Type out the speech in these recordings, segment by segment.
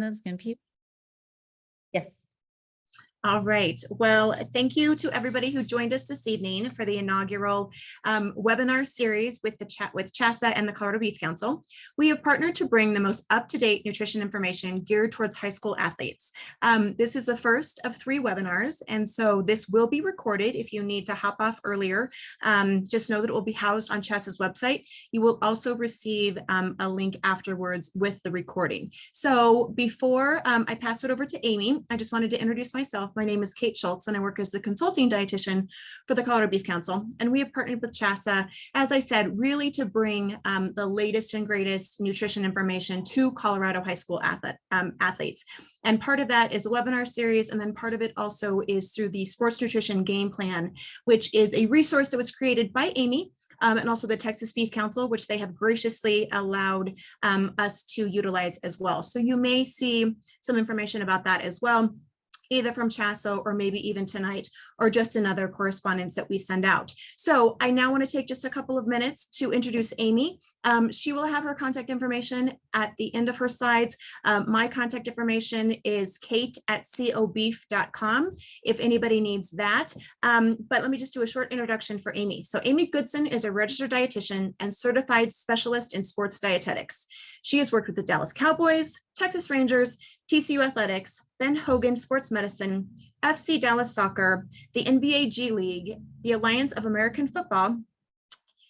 this computer. Yes. All right. Well, thank you to everybody who joined us this evening for the inaugural webinar series with CHSAA and the Colorado Beef Council. We have partnered to bring the most up-to-date nutrition information geared towards high school athletes. This is the first of 3 webinars, and so this will be recorded. If you need to hop off earlier, just know that it will be housed on CHSAA's website. You will also receive a link afterwards with the recording. So before I pass it over to Amy, I just wanted to introduce myself. My name is Kate Schultz, and I work as the consulting dietitian for the Colorado Beef Council. And we have partnered with CHSAA, as I said, really to bring the latest and greatest nutrition information to Colorado high school athletes. And part of that is the webinar series, and then part of it also is through the Sports Nutrition Game Plan, which is a resource that was created by Amy and also the Texas Beef Council, which they have graciously allowed us to utilize as well. So you may see some information about that as well, either from CHSAA or maybe even tonight, or just another correspondence that we send out. So I now want to take just a couple of minutes to introduce Amy. She will have her contact information at the end of her slides. My contact information is kate@cobeef.com if anybody needs that. But let me just do a short introduction for Amy. So Amy Goodson is a registered dietitian and certified specialist in sports dietetics. She has worked with the Dallas Cowboys, Texas Rangers, TCU Athletics, Ben Hogan Sports Medicine, FC Dallas Soccer, the NBA G League, the Alliance of American Football,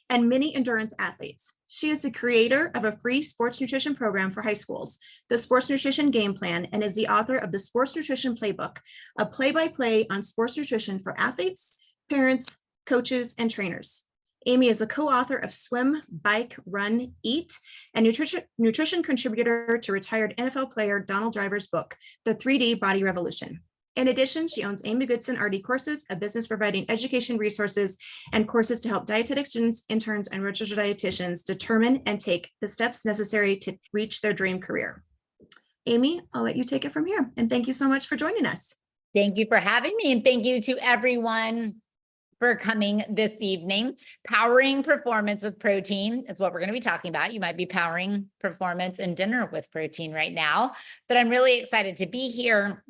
and many endurance athletes. She is the creator of a free sports nutrition program for high schools, the Sports Nutrition Game Plan, and is the author of the Sports Nutrition Playbook, a play-by-play on sports nutrition for athletes, parents, coaches, and trainers. Amy is a co-author of Swim, Bike, Run, Eat, and nutrition contributor to retired NFL player Donald Driver's book, The 3D Body Revolution. In addition, she owns Amy Goodson RD Courses, a business providing education resources and courses to help dietetic students, interns, and registered dietitians determine and take the steps necessary to reach their dream career. Amy, I'll let you take it from here. And thank you so much for joining us. Thank you for having me, and thank you to everyone for coming this evening. Powering performance with protein is what we're going to be talking about. You might be powering performance and dinner with protein right now, but I'm really excited to be here.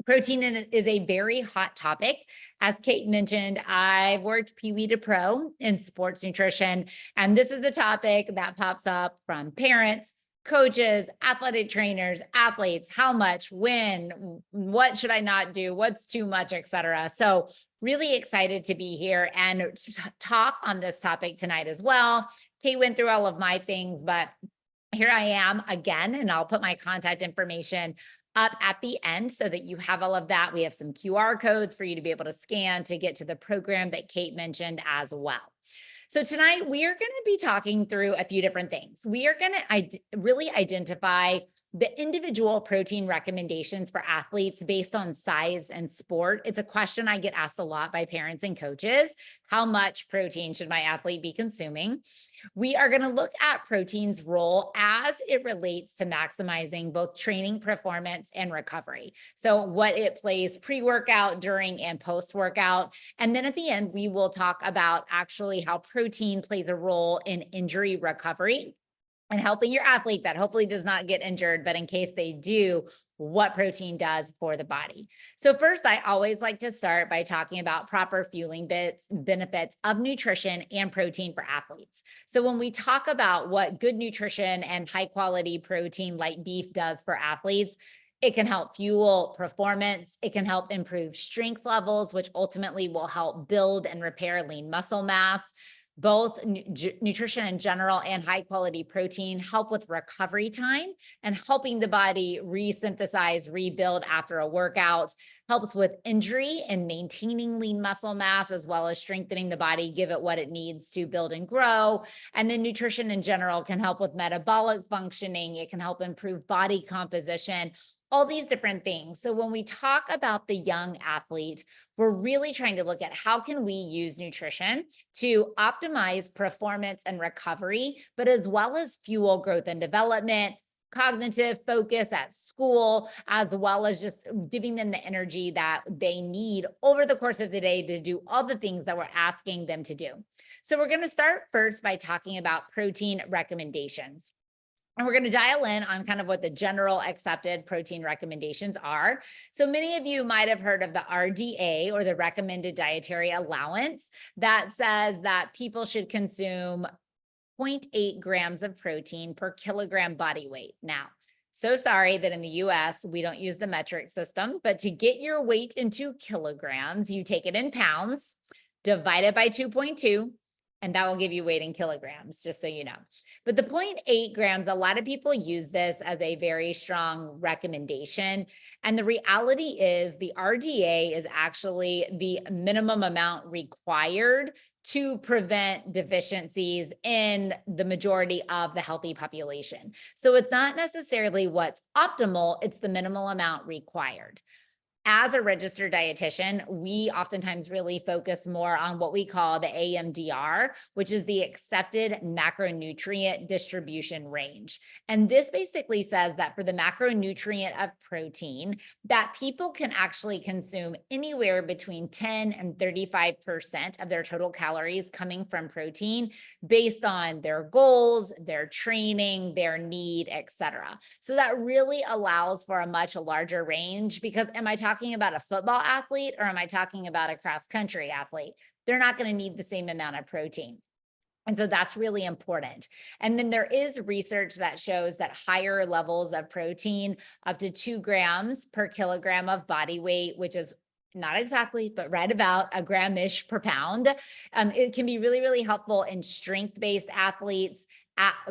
Protein is a very hot topic. As Kate mentioned, I've worked Pee-wee to pro in sports nutrition, and this is a topic that pops up from parents, coaches, athletic trainers, athletes, how much, when, what should I not do, what's too much, etc. So really excited to be here and talk on this topic tonight as well. Kate went through all of my things, but here I am again, and I'll put my contact information up at the end so that you have all of that. We have some QR codes for you to be able to scan to get to the program that Kate mentioned as well. So tonight we are going to be talking through a few different things. We are going to really identify the individual protein recommendations for athletes based on size and sport. It's a question I get asked a lot by parents and coaches. How much protein should my athlete be consuming? We are going to look at protein's role as it relates to maximizing both training performance and recovery. So what it plays pre-workout, during, and post-workout. And then at the end, we will talk about actually how protein plays a role in injury recovery and helping your athlete that hopefully does not get injured, but in case they do, what protein does for the body. So first, I always like to start by talking about proper fueling benefits of nutrition and protein for athletes. So when we talk about what good nutrition and high quality protein like beef does for athletes, it can help fuel performance. It can help improve strength levels, which ultimately will help build and repair lean muscle mass. Both nutrition in general and high quality protein help with recovery time and helping the body resynthesize, rebuild after a workout, helps with injury and maintaining lean muscle mass, as well as strengthening the body, give it what it needs to build and grow. And then nutrition in general can help with metabolic functioning. It can help improve body composition, all these different things. So when we talk about the young athlete, we're really trying to look at how can we use nutrition to optimize performance and recovery, but as well as fuel growth and development, cognitive focus at school, as well as just giving them the energy that they need over the course of the day to do all the things that we're asking them to do. So we're going to start first by talking about protein recommendations. And we're going to dial in on kind of what the general accepted protein recommendations are. So many of you might have heard of the RDA, or the recommended dietary allowance, that says that people should consume 0.8 grams of protein per kilogram body weight. Now, so sorry that in the US, we don't use the metric system, but to get your weight into kilograms, you take it in pounds, divide it by 2.2, and that will give you weight in kilograms, just so you know. But the 0.8 grams, a lot of people use this as a very strong recommendation. And the reality is the RDA is actually the minimum amount required to prevent deficiencies in the majority of the healthy population. So it's not necessarily what's optimal, it's the minimal amount required. As a registered dietitian, we oftentimes really focus more on what we call the AMDR, which is the accepted macronutrient distribution range. And this basically says that for the macronutrient of protein, that people can actually consume anywhere between 10 and 35% of their total calories coming from protein based on their goals, their training, their need, etc. So that really allows for a much larger range, because am I talking about a football athlete or am I talking about a cross country athlete? They're not going to need the same amount of protein. And so that's really important. And then there is research that shows that higher levels of protein, up to 2 grams per kilogram of body weight, which is not exactly, but right about a gram-ish per pound, it can be really, really helpful in strength-based athletes,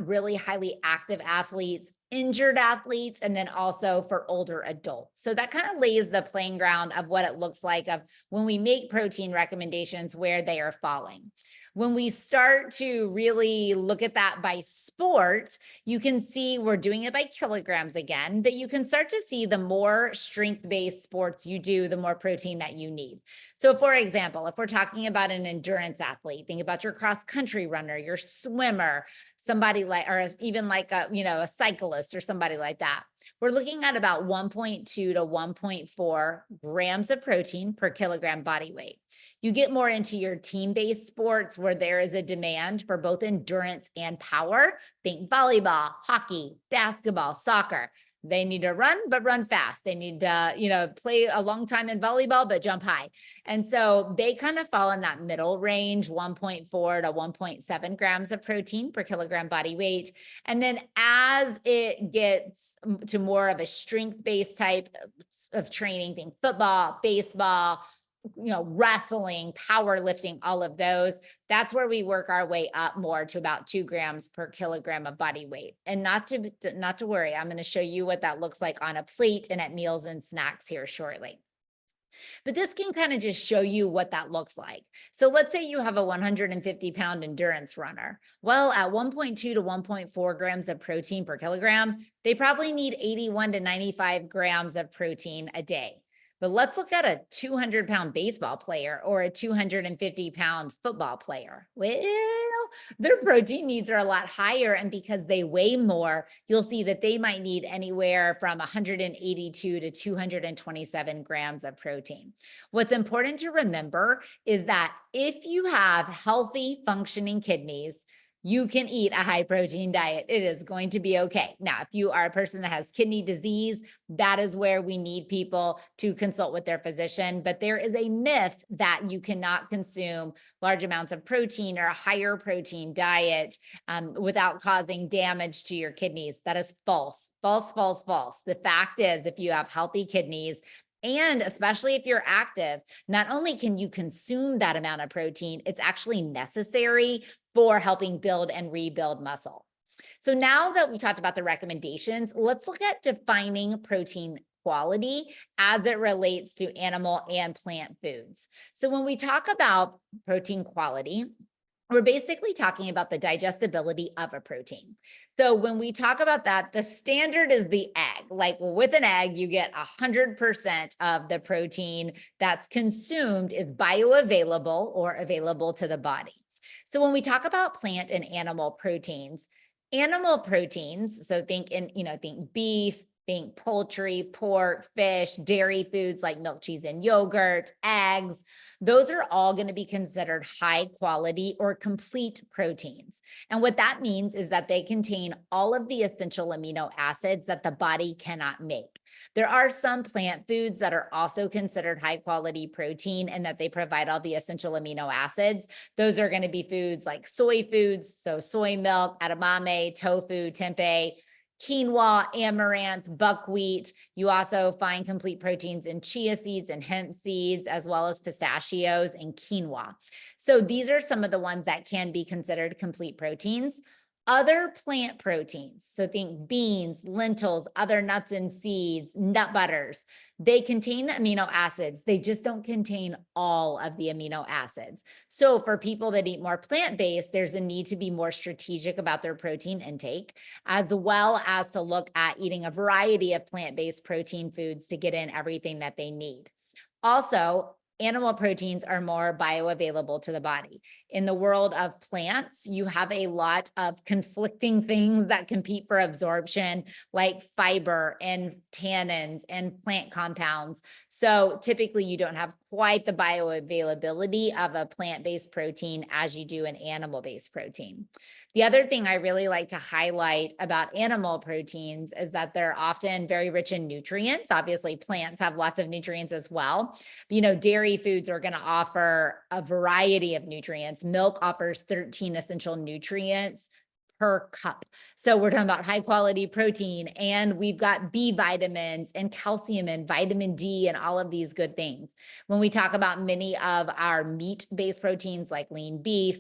really highly active athletes, injured athletes, and then also for older adults. So that kind of lays the playing ground of what it looks like of when we make protein recommendations, where they are falling. When we start to really look at that by sport, you can see we're doing it by kilograms again, but you can start to see the more strength-based sports you do, the more protein that you need. So for example, if we're talking about an endurance athlete, think about your cross-country runner, your swimmer, somebody like, or even like a cyclist or somebody like that. We're looking at about 1.2 to 1.4 grams of protein per kilogram body weight. You get more into your team-based sports where there is a demand for both endurance and power. Think volleyball, hockey, basketball, soccer. They need to run, but run fast. They need to, play a long time in volleyball, but jump high. And so they kind of fall in that middle range, 1.4 to 1.7 grams of protein per kilogram body weight. And then as it gets to more of a strength-based type of training, think football, baseball, wrestling, powerlifting, all of those, that's where we work our way up more to about 2 grams per kilogram of body weight. And not to worry, I'm going to show you what that looks like on a plate and at meals and snacks here shortly. But this can kind of just show you what that looks like. So let's say you have a 150-pound endurance runner. Well, at 1.2 to 1.4 grams of protein per kilogram, they probably need 81 to 95 grams of protein a day. But let's look at a 200-pound baseball player or a 250-pound football player. Well, their protein needs are a lot higher. And because they weigh more, you'll see that they might need anywhere from 182 to 227 grams of protein. What's important to remember is that if you have healthy, functioning kidneys, you can eat a high protein diet. It is going to be okay. Now, if you are a person that has kidney disease, that is where we need people to consult with their physician. But there is a myth that you cannot consume large amounts of protein or a higher protein diet without causing damage to your kidneys. That is false, false, false, false. The fact is, if you have healthy kidneys, and especially if you're active, not only can you consume that amount of protein, it's actually necessary for helping build and rebuild muscle. So now that we talked about the recommendations, let's look at defining protein quality as it relates to animal and plant foods. So when we talk about protein quality, we're basically talking about the digestibility of a protein. So when we talk about that, the standard is the egg. Like with an egg, you get 100% of the protein that's consumed is bioavailable or available to the body. So when we talk about plant and animal proteins, so think beef, Think poultry, pork, fish, dairy foods like milk, cheese, and yogurt, eggs. Those are all going to be considered high quality or complete proteins. And what that means is that they contain all of the essential amino acids that the body cannot make. There are some plant foods that are also considered high quality protein and that they provide all the essential amino acids. Those are going to be foods like soy foods, so soy milk, edamame, tofu, tempeh, quinoa, amaranth, buckwheat. You also find complete proteins in chia seeds and hemp seeds, as well as pistachios and quinoa. So these are some of the ones that can be considered complete proteins. Other plant proteins, so think beans, lentils, other nuts and seeds, nut butters, they contain amino acids. They just don't contain all of the amino acids. So for people that eat more plant-based, there's a need to be more strategic about their protein intake, as well as to look at eating a variety of plant-based protein foods to get in everything that they need. Also, animal proteins are more bioavailable to the body. In the world of plants, you have a lot of conflicting things that compete for absorption, like fiber and tannins and plant compounds. So typically, you don't have quite the bioavailability of a plant-based protein as you do an animal-based protein. The other thing I really like to highlight about animal proteins is that they're often very rich in nutrients. Obviously, plants have lots of nutrients as well. Dairy foods are going to offer a variety of nutrients. Milk offers 13 essential nutrients per cup. So we're talking about high quality protein, and we've got B vitamins and calcium and vitamin D and all of these good things. When we talk about many of our meat-based proteins like lean beef,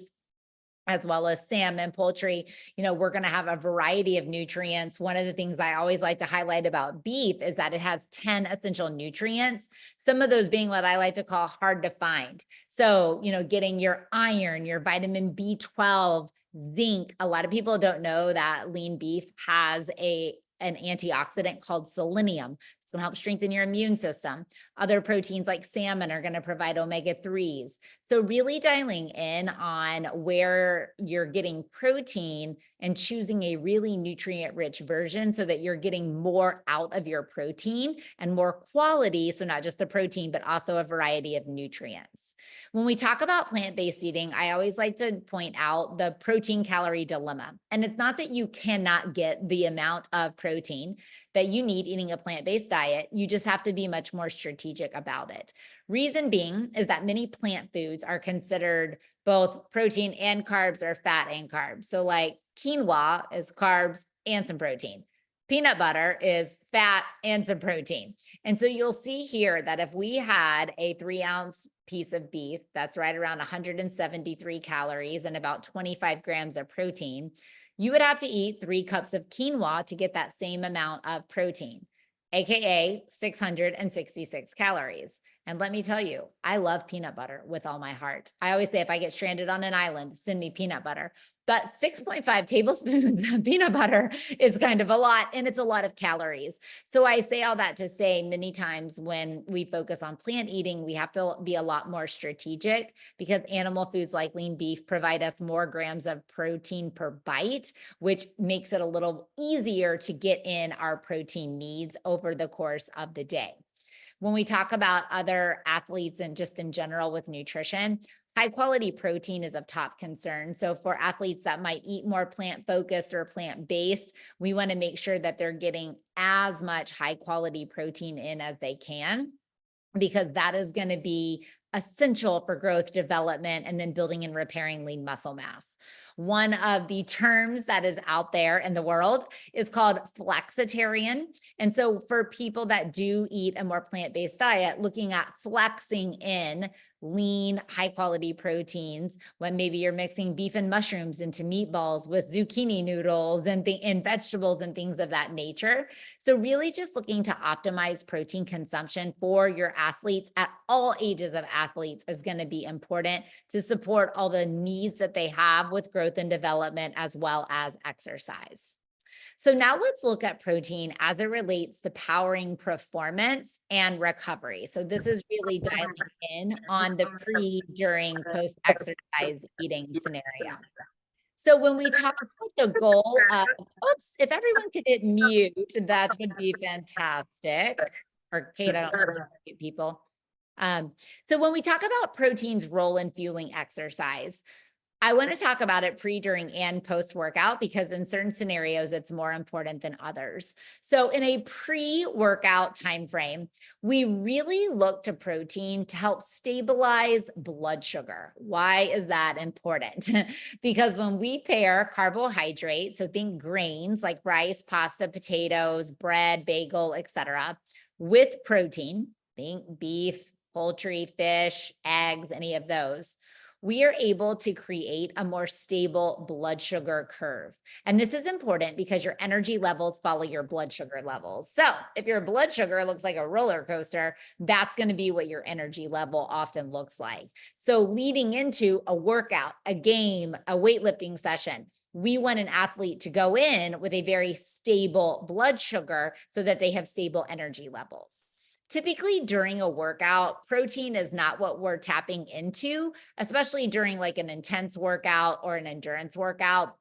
as well as salmon, poultry, we're going to have a variety of nutrients. One of the things I always like to highlight about beef is that it has 10 essential nutrients, some of those being what I like to call hard to find. So, getting your iron, your vitamin B12, zinc. A lot of people don't know that lean beef has an antioxidant called selenium. It's going to help strengthen your immune system. Other proteins like salmon are going to provide omega-3s. So really dialing in on where you're getting protein and choosing a really nutrient-rich version so that you're getting more out of your protein and more quality. So not just the protein, but also a variety of nutrients. When we talk about plant-based eating, I always like to point out the protein calorie dilemma. And it's not that you cannot get the amount of protein that you need eating a plant-based diet. You just have to be much more strategic about it. Reason being is that many plant foods are considered both protein and carbs or fat and carbs. So like quinoa is carbs and some protein. Peanut butter is fat and some protein. And so you'll see here that if we had a 3-ounce piece of beef, that's right around 173 calories and about 25 grams of protein, you would have to eat 3 cups of quinoa to get that same amount of protein, AKA 666 calories. And let me tell you, I love peanut butter with all my heart. I always say if I get stranded on an island, send me peanut butter. But 6.5 tablespoons of peanut butter is kind of a lot, and it's a lot of calories. So I say all that to say many times when we focus on plant eating, we have to be a lot more strategic because animal foods like lean beef provide us more grams of protein per bite, which makes it a little easier to get in our protein needs over the course of the day. When we talk about other athletes and just in general with nutrition, high quality protein is of top concern. So for athletes that might eat more plant focused or plant based, we want to make sure that they're getting as much high quality protein in as they can, because that is going to be essential for growth, development, and then building and repairing lean muscle mass. One of the terms that is out there in the world is called flexitarian. And so for people that do eat a more plant-based diet, looking at flexing in lean, high quality proteins, when maybe you're mixing beef and mushrooms into meatballs with zucchini noodles and vegetables and things of that nature. So really just looking to optimize protein consumption for your athletes at all ages of athletes is going to be important to support all the needs that they have with growth and development as well as exercise. So now let's look at protein as it relates to powering performance and recovery. So this is really dialing in on the pre, during, post-exercise eating scenario. So when we talk about the goal of, oops, if everyone could hit mute, that would be fantastic. Or Kate, I don't know if you can mute people. So when we talk about protein's role in fueling exercise, I want to talk about it pre, during, and post workout because in certain scenarios, it's more important than others. So in a pre-workout time frame, we really look to protein to help stabilize blood sugar. Why is that important? Because when we pair carbohydrates, so think grains like rice, pasta, potatoes, bread, bagel, etc., with protein, think beef, poultry, fish, eggs, any of those, we are able to create a more stable blood sugar curve. And this is important because your energy levels follow your blood sugar levels. So if your blood sugar looks like a roller coaster, that's going to be what your energy level often looks like. So leading into a workout, a game, a weightlifting session, we want an athlete to go in with a very stable blood sugar so that they have stable energy levels. Typically during a workout, protein is not what we're tapping into, especially during like an intense workout or an endurance workout.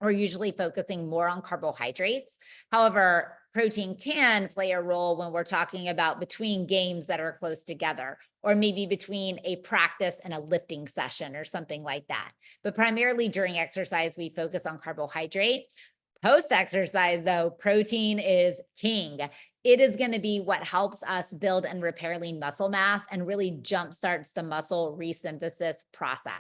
We're usually focusing more on carbohydrates. However, protein can play a role when we're talking about between games that are close together, or maybe between a practice and a lifting session or something like that. But primarily during exercise, we focus on carbohydrate. Post exercise, though, protein is king. It is going to be what helps us build and repair lean muscle mass and really jumpstarts the muscle resynthesis process.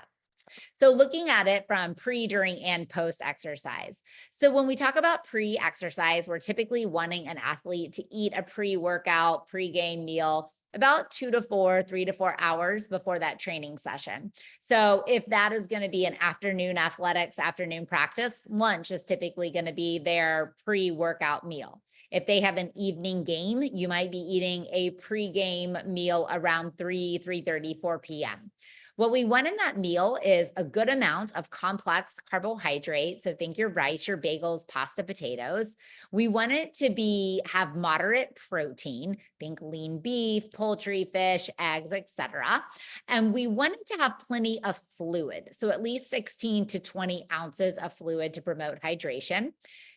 So looking at it from pre, during, and post exercise. So when we talk about pre-exercise, we're typically wanting an athlete to eat a pre-workout, pre-game meal about 3 to 4 hours before that training session. So if that is going to be an afternoon athletics, afternoon practice, lunch is typically going to be their pre-workout meal. If they have an evening game, you might be eating a pre-game meal around 3:30, 4 p.m. What we want in that meal is a good amount of complex carbohydrates. So think your rice, your bagels, pasta, potatoes. We want it to have moderate protein, think lean beef, poultry, fish, eggs, etc. And we want it to have plenty of fluid. So at least 16 to 20 ounces of fluid to promote hydration.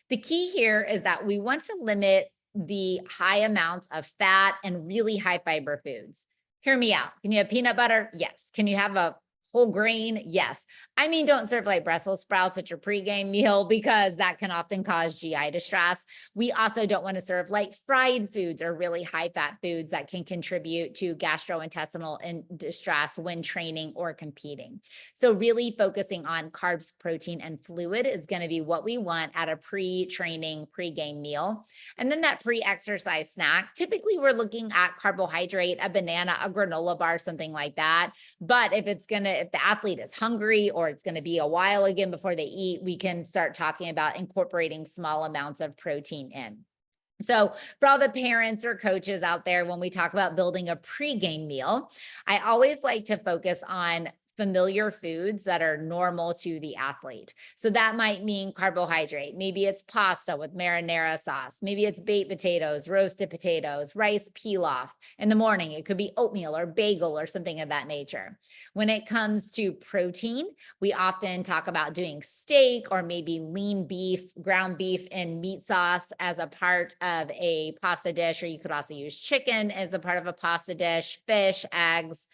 The key here is that we want to limit the high amounts of fat and really high fiber foods. Hear me out. Can you have peanut butter? Yes. Can you have a whole grain? Yes. I mean, don't serve like Brussels sprouts at your pregame meal because that can often cause GI distress. We also don't want to serve like fried foods or really high fat foods that can contribute to gastrointestinal distress when training or competing. So really focusing on carbs, protein, and fluid is going to be what we want at a pre-training, pre-game meal. And then that pre-exercise snack, typically we're looking at carbohydrate, a banana, a granola bar, something like that. But if the athlete is hungry or it's going to be a while again before they eat, we can start talking about incorporating small amounts of protein in. So for all the parents or coaches out there, when we talk about building a pregame meal, I always like to focus on familiar foods that are normal to the athlete. So that might mean carbohydrate. Maybe it's pasta with marinara sauce. Maybe it's baked potatoes, roasted potatoes, rice pilaf. In the morning, it could be oatmeal or bagel or something of that nature. When it comes to protein, we often talk about doing steak or maybe lean beef, ground beef in meat sauce as a part of a pasta dish, or you could also use chicken as a part of a pasta dish, fish, eggs.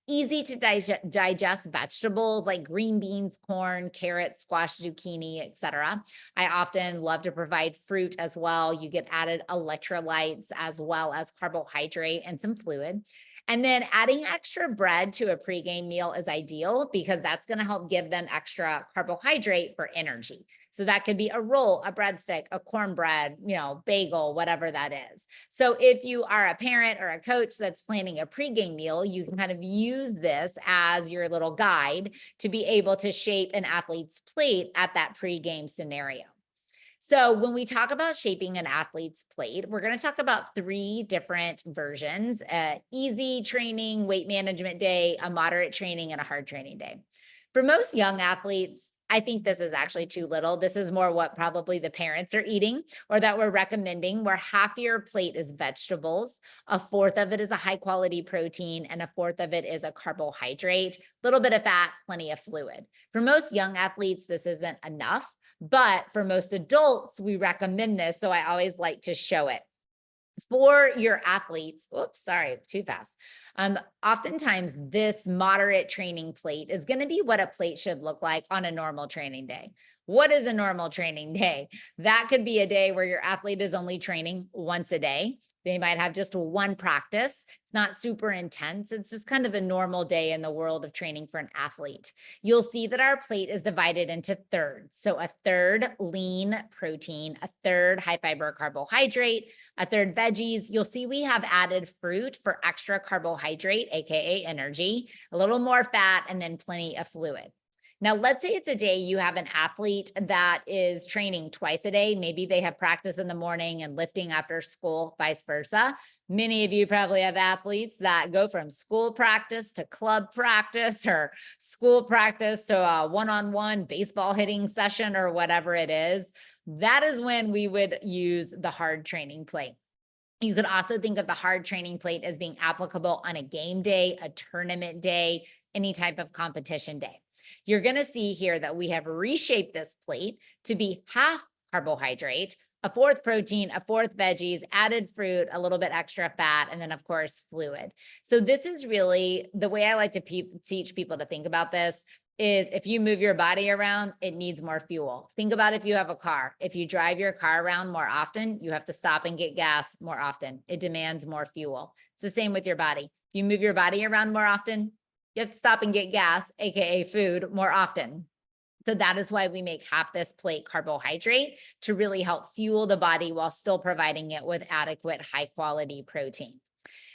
Easy to digest vegetables like green beans, corn, carrots, squash, zucchini, etc. I often love to provide fruit as well. You get added electrolytes as well as carbohydrate and some fluid. And then adding extra bread to a pregame meal is ideal because that's going to help give them extra carbohydrate for energy. So that could be a roll, a breadstick, a cornbread, bagel, whatever that is. So if you are a parent or a coach that's planning a pregame meal, you can kind of use this as your little guide to be able to shape an athlete's plate at that pregame scenario. So when we talk about shaping an athlete's plate, we're going to talk about 3 different versions: easy training, weight management day, a moderate training, and a hard training day. For most young athletes, I think this is actually too little. This is more what probably the parents are eating or that we're recommending, where half your plate is vegetables, a fourth of it is a high quality protein, and a fourth of it is a carbohydrate, little bit of fat, plenty of fluid. For most young athletes, this isn't enough, but for most adults, we recommend this. So I always like to show it. For your athletes, oops, sorry, too fast. Oftentimes this moderate training plate is going to be what a plate should look like on a normal training day. What is a normal training day? That could be a day where your athlete is only training once a day. They might have just one practice. It's not super intense. It's just kind of a normal day in the world of training for an athlete. You'll see that our plate is divided into thirds. So a third lean protein, a third high fiber carbohydrate, a third veggies. You'll see we have added fruit for extra carbohydrate, AKA energy, a little more fat, and then plenty of fluid. Now, let's say it's a day you have an athlete that is training twice a day. Maybe they have practice in the morning and lifting after school, vice versa. Many of you probably have athletes that go from school practice to club practice or school practice to a one-on-one baseball hitting session or whatever it is. That is when we would use the hard training plate. You could also think of the hard training plate as being applicable on a game day, a tournament day, any type of competition day. You're going to see here that we have reshaped this plate to be half carbohydrate, a fourth protein, a fourth veggies, added fruit, a little bit extra fat, and then of course fluid. So this is really the way I like to teach people to think about this is if you move your body around, it needs more fuel. Think about if you have a car. If you drive your car around more often, you have to stop and get gas more often. It demands more fuel. It's the same with your body. If you move your body around more often, you have to stop and get gas, AKA food, more often. So that is why we make half this plate carbohydrate to really help fuel the body while still providing it with adequate high quality protein.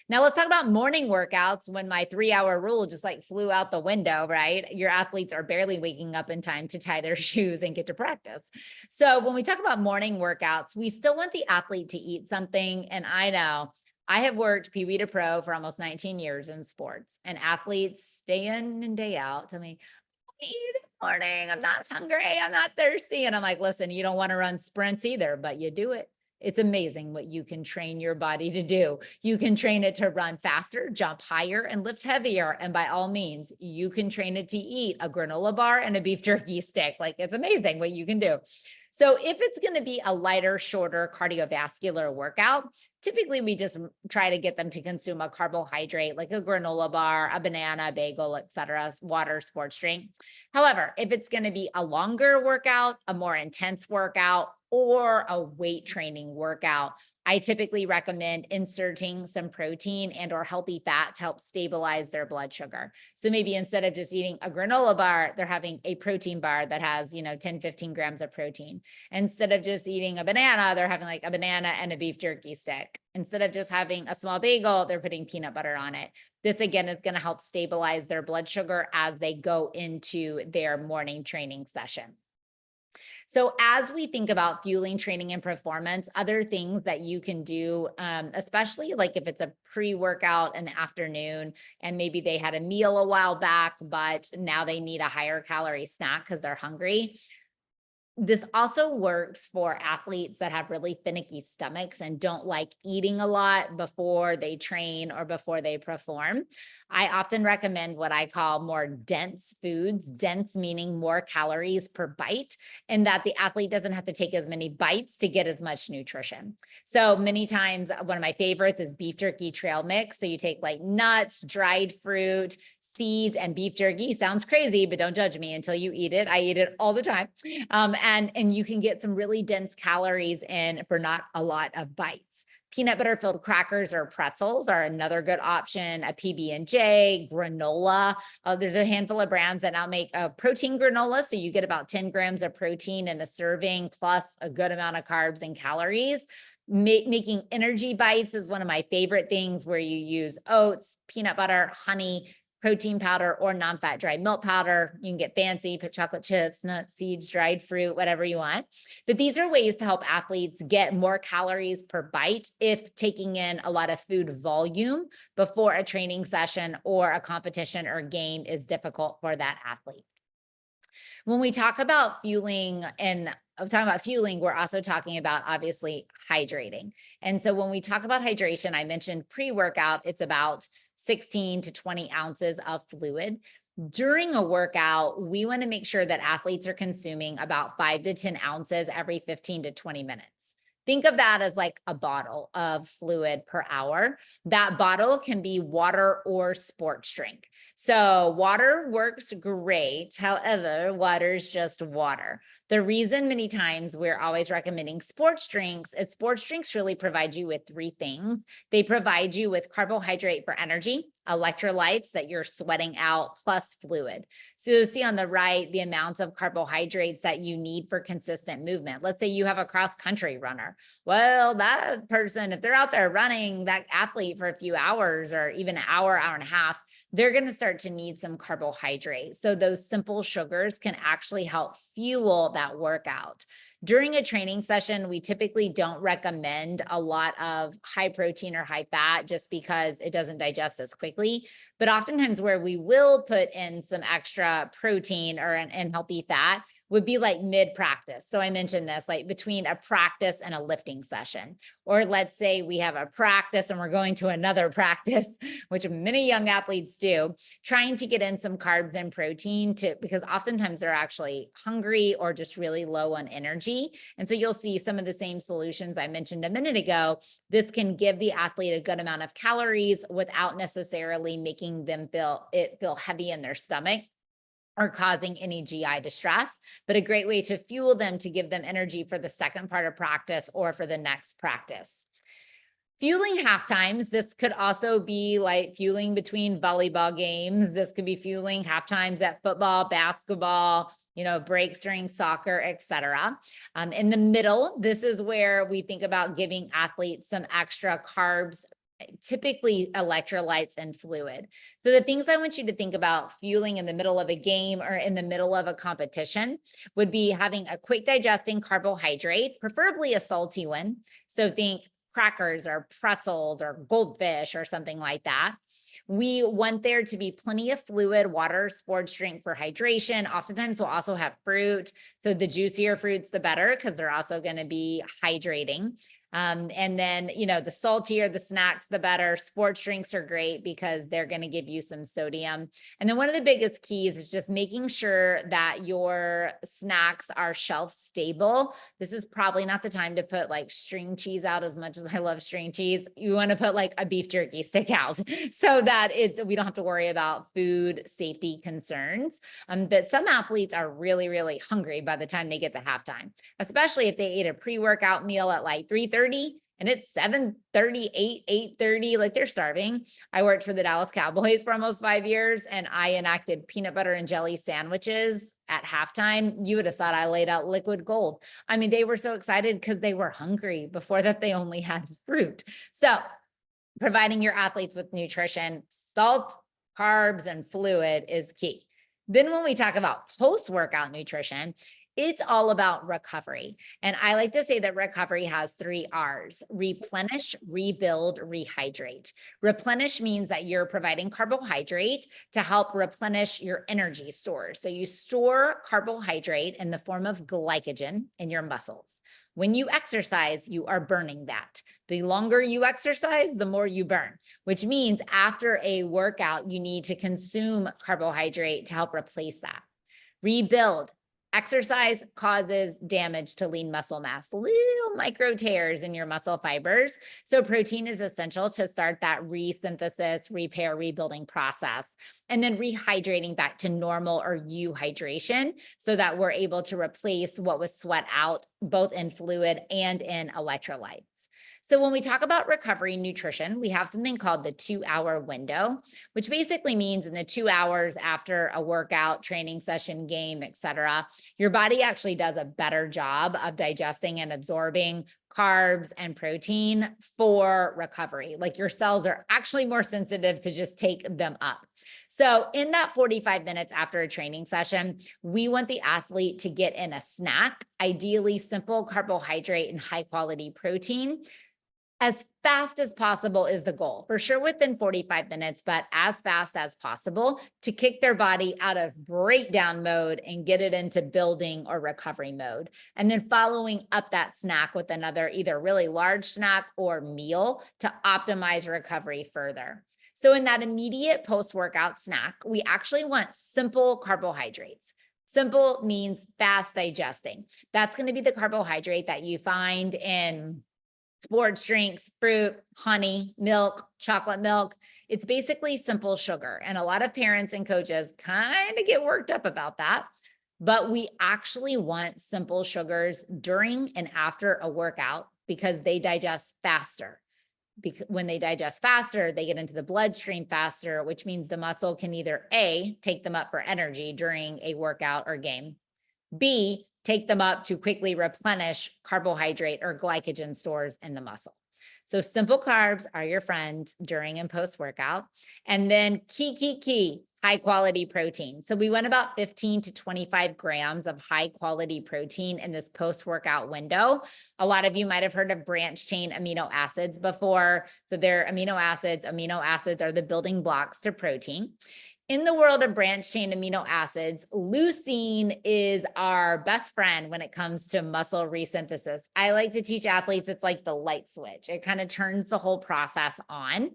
Now let's talk about morning workouts when my 3-hour rule just like flew out the window, right? Your athletes are barely waking up in time to tie their shoes and get to practice. So when we talk about morning workouts, we still want the athlete to eat something. And I know I have worked Pee Wee to Pro for almost 19 years in sports, and athletes day in and day out tell me, eat in the morning. I'm not hungry. I'm not thirsty. And I'm like, listen, you don't want to run sprints either, but you do it. It's amazing what you can train your body to do. You can train it to run faster, jump higher, and lift heavier. And by all means, you can train it to eat a granola bar and a beef jerky stick. Like, it's amazing what you can do. So if it's going to be a lighter, shorter cardiovascular workout, typically we just try to get them to consume a carbohydrate like a granola bar, a banana, a bagel, etc., water, sports drink. However, if it's going to be a longer workout, a more intense workout, or a weight training workout, I typically recommend inserting some protein and or healthy fat to help stabilize their blood sugar. So maybe instead of just eating a granola bar, they're having a protein bar that has, 10, 15 grams of protein. Instead of just eating a banana, they're having like a banana and a beef jerky stick. Instead of just having a small bagel, they're putting peanut butter on it. This again is going to help stabilize their blood sugar as they go into their morning training session. So as we think about fueling training and performance, other things that you can do, especially like if it's a pre-workout in the afternoon and maybe they had a meal a while back, but now they need a higher calorie snack because they're hungry. This also works for athletes that have really finicky stomachs and don't like eating a lot before they train or before they perform. I often recommend what I call more dense foods, dense meaning more calories per bite, and that the athlete doesn't have to take as many bites to get as much nutrition. So many times, one of my favorites is beef jerky trail mix. So you take like nuts, dried fruit, seeds, and beef jerky. Sounds crazy, but don't judge me until you eat it. I eat it all the time. And you can get some really dense calories in for not a lot of bites. Peanut butter filled crackers or pretzels are another good option. A PB&J, granola. There's a handful of brands that now make a protein granola. So you get about 10 grams of protein in a serving plus a good amount of carbs and calories. Making energy bites is one of my favorite things, where you use oats, peanut butter, honey, protein powder, or non-fat dried milk powder. You can get fancy, put chocolate chips, nuts, seeds, dried fruit, whatever you want. But these are ways to help athletes get more calories per bite if taking in a lot of food volume before a training session or a competition or game is difficult for that athlete. When we talk about fueling and talking about fueling, we're also talking about obviously hydrating. And so when we talk about hydration, I mentioned pre-workout, it's about 16 to 20 ounces of fluid. During a workout, we want to make sure that athletes are consuming about 5 to 10 ounces every 15 to 20 minutes. Think of that as like a bottle of fluid per hour. That bottle can be water or sports drink. So water works great. However, water is just water. The reason many times we're always recommending sports drinks is sports drinks really provide you with three things. They provide you with carbohydrate for energy, electrolytes that you're sweating out, plus fluid. So you'll see on the right the amounts of carbohydrates that you need for consistent movement. Let's say you have a cross country runner. Well, that person, if they're out there running, that athlete for a few hours or even an hour, hour and a half, they're going to start to need some carbohydrates. So those simple sugars can actually help fuel that workout. During a training session, we typically don't recommend a lot of high protein or high fat just because it doesn't digest as quickly. But oftentimes where we will put in some extra protein or an healthy fat would be like mid practice. So I mentioned this, like between a practice and a lifting session. Or let's say we have a practice and we're going to another practice, which many young athletes do, trying to get in some carbs and protein because oftentimes they're actually hungry or just really low on energy. And so you'll see some of the same solutions I mentioned a minute ago. This can give the athlete a good amount of calories without necessarily making them feel heavy in their stomach or causing any GI distress, but a great way to fuel them to give them energy for the second part of practice or for the next practice. Fueling half times, this could also be like fueling between volleyball games. This could be fueling half times at football, basketball, breaks during soccer, etc. In the middle, this is where we think about giving athletes some extra carbs, typically electrolytes and fluid. So the things I want you to think about fueling in the middle of a game or in the middle of a competition would be having a quick digesting carbohydrate, preferably a salty one. So think crackers or pretzels or goldfish or something like that. We want there to be plenty of fluid, water, sports drink for hydration. Oftentimes we'll also have fruit. So the juicier fruits, the better, because they're also going to be hydrating. And then, the saltier the snacks, the better. Sports drinks are great because they're going to give you some sodium. And then one of the biggest keys is just making sure that your snacks are shelf stable. This is probably not the time to put like string cheese out, as much as I love string cheese. You want to put like a beef jerky stick out so that we don't have to worry about food safety concerns. But some athletes are really, really hungry by the time they get to halftime, especially if they ate a pre-workout meal at like 3:30 and it's 7:30, 8:30, like they're starving. I worked for the Dallas Cowboys for almost 5 years and I enacted peanut butter and jelly sandwiches at halftime. You would have thought I laid out liquid gold. I mean, they were so excited because they were hungry. Before that, they only had fruit. So providing your athletes with nutrition, salt, carbs, and fluid is key. Then when we talk about post-workout nutrition, it's all about recovery. And I like to say that recovery has 3 R's: replenish, rebuild, rehydrate. Replenish means that you're providing carbohydrate to help replenish your energy stores. So you store carbohydrate in the form of glycogen in your muscles. When you exercise, you are burning that. The longer you exercise, the more you burn, which means after a workout, you need to consume carbohydrate to help replace that. Rebuild. Exercise causes damage to lean muscle mass, little micro tears in your muscle fibers. So protein is essential to start that resynthesis, repair, rebuilding process. And then rehydrating back to normal or euhydration so that we're able to replace what was sweat out, both in fluid and in electrolytes. So when we talk about recovery nutrition, we have something called the 2-hour window, which basically means in the 2 hours after a workout, training session, game, etc., your body actually does a better job of digesting and absorbing carbs and protein for recovery. Like your cells are actually more sensitive to just take them up. So in that 45 minutes after a training session, we want the athlete to get in a snack, ideally simple carbohydrate and high quality protein. As fast as possible is the goal, for sure within 45 minutes, but as fast as possible to kick their body out of breakdown mode and get it into building or recovery mode. And then following up that snack with another either really large snack or meal to optimize recovery further. So in that immediate post-workout snack, we actually want simple carbohydrates. Simple means fast digesting. That's going to be the carbohydrate that you find in sports drinks, fruit, honey, milk, chocolate milk. It's basically simple sugar. And a lot of parents and coaches kind of get worked up about that. But we actually want simple sugars during and after a workout because they digest faster. Because when they digest faster, they get into the bloodstream faster, which means the muscle can either A, take them up for energy during a workout or game, B, take them up to quickly replenish carbohydrate or glycogen stores in the muscle. So simple carbs are your friend during and post workout. And then key, high quality protein. So we want about 15 to 25 grams of high quality protein in this post workout window. A lot of you might have heard of branched chain amino acids before. So they're amino acids. Amino acids are the building blocks to protein. In the world of branched chain amino acids, leucine is our best friend when it comes to muscle resynthesis. I like to teach athletes it's like the light switch. It kind of turns the whole process on.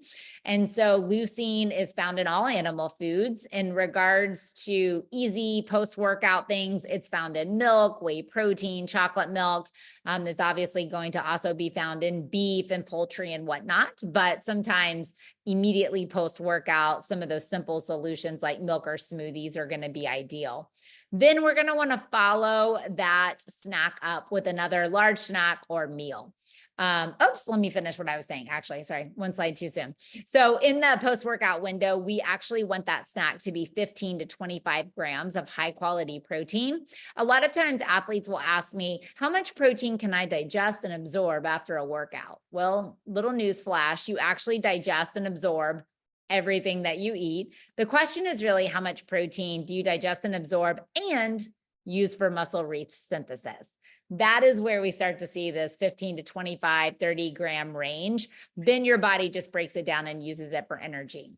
And so leucine is found in all animal foods. In regards to easy post-workout things, it's found in milk, whey protein, chocolate milk. It's obviously going to also be found in beef and poultry and whatnot, but sometimes immediately post-workout, some of those simple solutions like milk or smoothies are going to be ideal. Then we're going to want to follow that snack up with another large snack or meal. Let me finish what I was saying. Actually, sorry, one slide too soon. So in the post-workout window, we actually want that snack to be 15 to 25 grams of high quality protein. A lot of times athletes will ask me, how much protein can I digest and absorb after a workout? Well, little news flash, you actually digest and absorb everything that you eat. The question is really how much protein do you digest and absorb and use for muscle resynthesis? That is where we start to see this 15 to 25, 30 gram range. Then your body just breaks it down and uses it for energy.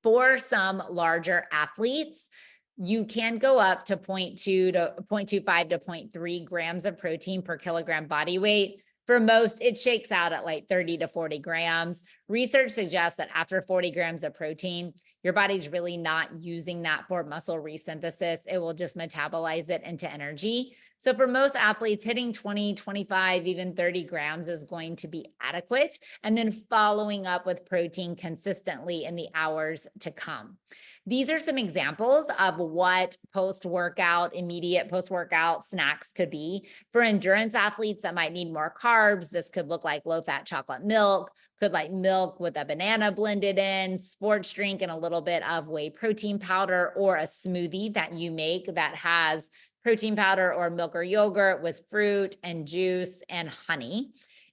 For some larger athletes, you can go up to 0.2 to 0.25 to 0.3 grams of protein per kilogram body weight. For most, it shakes out at like 30 to 40 grams. Research suggests that after 40 grams of protein, your body's really not using that for muscle resynthesis. It will just metabolize it into energy. So for most athletes, hitting 20, 25, even 30 grams is going to be adequate. And then following up with protein consistently in the hours to come. These are some examples of what post-workout, immediate post-workout snacks could be. For endurance athletes that might need more carbs, this could look like low-fat chocolate milk, could like milk with a banana blended in, sports drink, and a little bit of whey protein powder, or a smoothie that you make that has protein powder or milk or yogurt with fruit and juice and honey.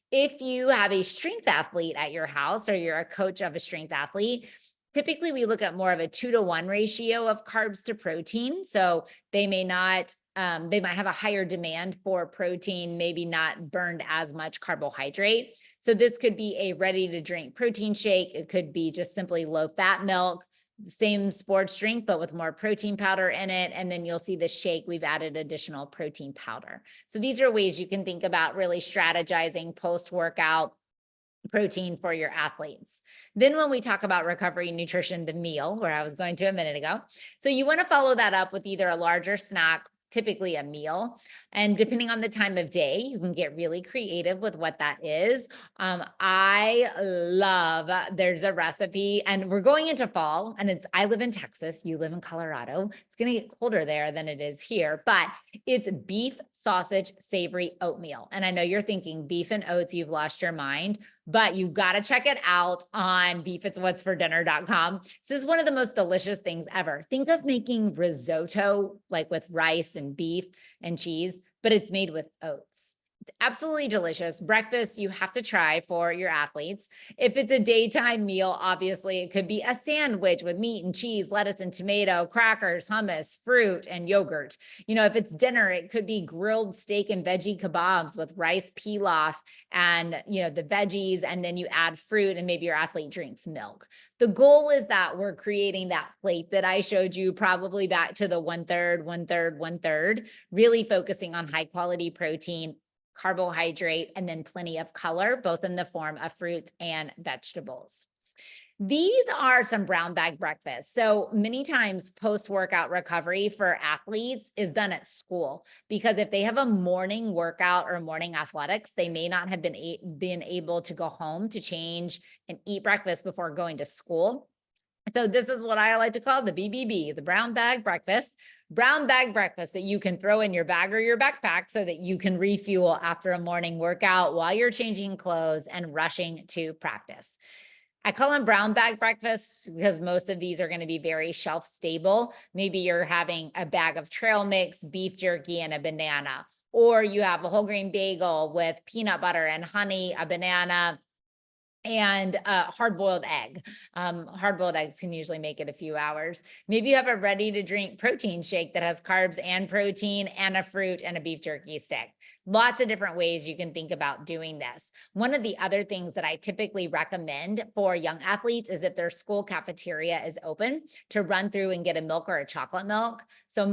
If you have a strength athlete at your house or you're a coach of a strength athlete, typically we look at more of a 2-to-1 ratio of carbs to protein. So they may not, they might have a higher demand for protein, maybe not burned as much carbohydrate. So this could be a ready to drink protein shake. It could be just simply low fat milk, the same sports drink, but with more protein powder in it. And then you'll see the shake, we've added additional protein powder. So these are ways you can think about really strategizing post-workout protein for your athletes. Then when we talk about recovery nutrition, the meal, where I was going to a minute ago. So you want to follow that up with either a larger snack, typically a meal. And depending on the time of day, you can get really creative with what that is. I love, there's a recipe, and we're going into fall, and I live in Texas, you live in Colorado. It's going to get colder there than it is here, but it's beef sausage savory oatmeal. And I know you're thinking beef and oats, you've lost your mind, but you got to check it out on beefitswhatsfordinner.com. This is one of the most delicious things ever. Think of making risotto like with rice and beef and cheese, but it's made with oats. Absolutely delicious. Breakfast you have to try for your athletes. If it's a daytime meal, obviously it could be a sandwich with meat and cheese, lettuce and tomato, crackers, hummus, fruit, and yogurt. If it's dinner, it could be grilled steak and veggie kebabs with rice pilaf and, the veggies, and then you add fruit and maybe your athlete drinks milk. The goal is that we're creating that plate that I showed you, probably back to the 1/3, 1/3, 1/3, really focusing on high quality protein, carbohydrate, and then plenty of color, both in the form of fruits and vegetables. These are some brown bag breakfasts. So many times post-workout recovery for athletes is done at school, because if they have a morning workout or morning athletics, they may not have been able to go home to change and eat breakfast before going to school. So this is what I like to call the BBB, the brown bag breakfast. Brown bag breakfast that you can throw in your bag or your backpack so that you can refuel after a morning workout while you're changing clothes and rushing to practice. I call them brown bag breakfasts because most of these are going to be very shelf stable. Maybe you're having a bag of trail mix, beef jerky, and a banana, or you have a whole grain bagel with peanut butter and honey, a banana, and a hard-boiled egg. Hard-boiled eggs can usually make it a few hours. Maybe you have a ready-to-drink protein shake that has carbs and protein and a fruit and a beef jerky stick. Lots of different ways you can think about doing this. One of the other things that I typically recommend for young athletes is if their school cafeteria is open, to run through and get a milk or a chocolate milk. So